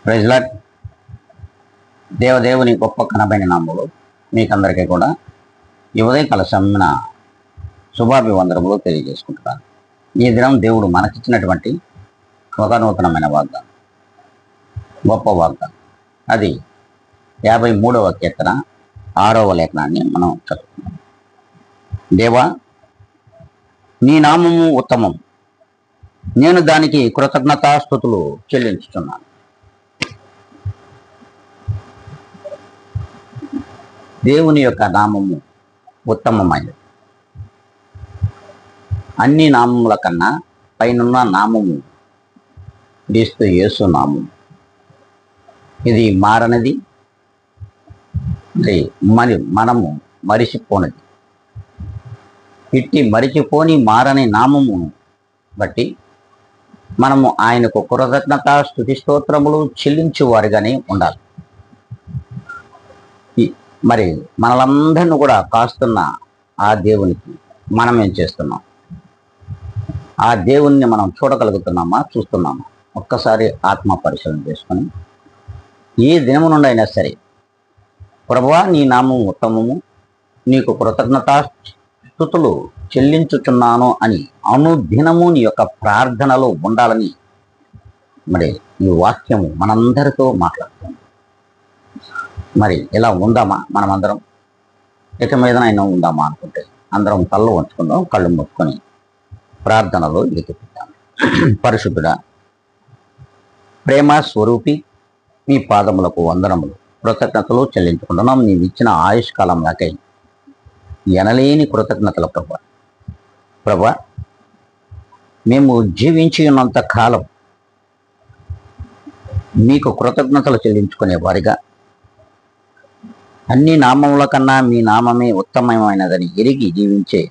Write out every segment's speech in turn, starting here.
Praise lord. దేవదేవుని గొప్ప ఘనమైన నామములో మీకందరికీ కూడా ఈ ఉదయకాల సమయన శుభాభివందనములు తెలియజేసుకుంటున్నాను. ఈ దినం దేవుడు మనకిచ్చినటువంటి ఒక నూతనమైన వాగ్దానం, గొప్ప వాగ్దానం. అది 53వ కీర్తన 6వ లేఖనాన్ని మనం చదువుతున్నాం. దేవా, నీ నామము ఉత్తమం, నేను దానికి కృతజ్ఞతాస్తుతులు చెల్లించుతున్నాను. దేవుని యొక్క నామము ఉత్తమమైనది. అన్ని నామముల కన్నా పైనున్న నామము క్రీస్తు యేసు నామము. ఇది మారనిది, మనము మరిచిపోనిది. ఇట్టి మరిచిపోని మారని నామము బట్టి మనము ఆయనకు కృతజ్ఞత స్తుతి స్తోత్రములు చెల్లించేవారుగానే ఉండాలి. మరి మనలందరినీ కూడా కాస్తున్న ఆ దేవునికి మనం ఏం చేస్తున్నాం? ఆ దేవుణ్ణి మనం చూడగలుగుతున్నామా, చూస్తున్నామా? ఒక్కసారి ఆత్మ పరిశీలన చేసుకొని ఏ దినము నుండి అయినా సరే, ప్రభువా నీ నామము ఉత్తమము, నీకు కృతజ్ఞతా స్తుతులు చెల్లించుచున్నాను అని అనుదినము నీ యొక్క ప్రార్థనలో ఉండాలని మరి ఈ వాక్యము మనందరితో మాట్లాడుతుంది. మరి ఇలా ఉందామా? మనమందరం ఇక మీదనైనా ఉందామా అనుకుంటే అందరం కళ్ళు ఉంచుకుందాం, కళ్ళు ముట్టుకొని ప్రార్థనలో ఎదుగుతాం. పరిశుద్ధుడా, ప్రేమ స్వరూపి, మీ పాదములకు వందనములు, కృతజ్ఞతలు చెల్లించుకుంటున్నాం. నీవు ఇచ్చిన ఆయుష్కాలంలాకై ఎనలేని కృతజ్ఞతల ప్రభా, మేము జీవించి ఉన్నంత కాలం మీకు కృతజ్ఞతలు చెల్లించుకునే వారిగా, అన్ని నామముల కన్నా మీ నామమే ఉత్తమమైనదని ఎరిగి జీవించే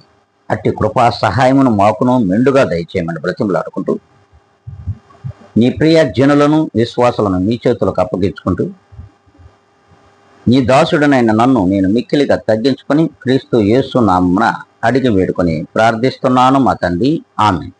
అట్టి కృపా సహాయమును మాకును మెండుగా దయచేయమని బ్రతిమలాడుకుంటూ, నీ ప్రియ జనులను విశ్వాసులను మీ చేతులకు అప్పగించుకుంటూ, నీ దాసుడనైన నన్ను నేను మిక్కిలిగా తగ్గించుకొని క్రీస్తు యేసు నామమున అడిగి వేడుకొని ప్రార్థిస్తున్నాను మా తండ్రి. ఆమేన్.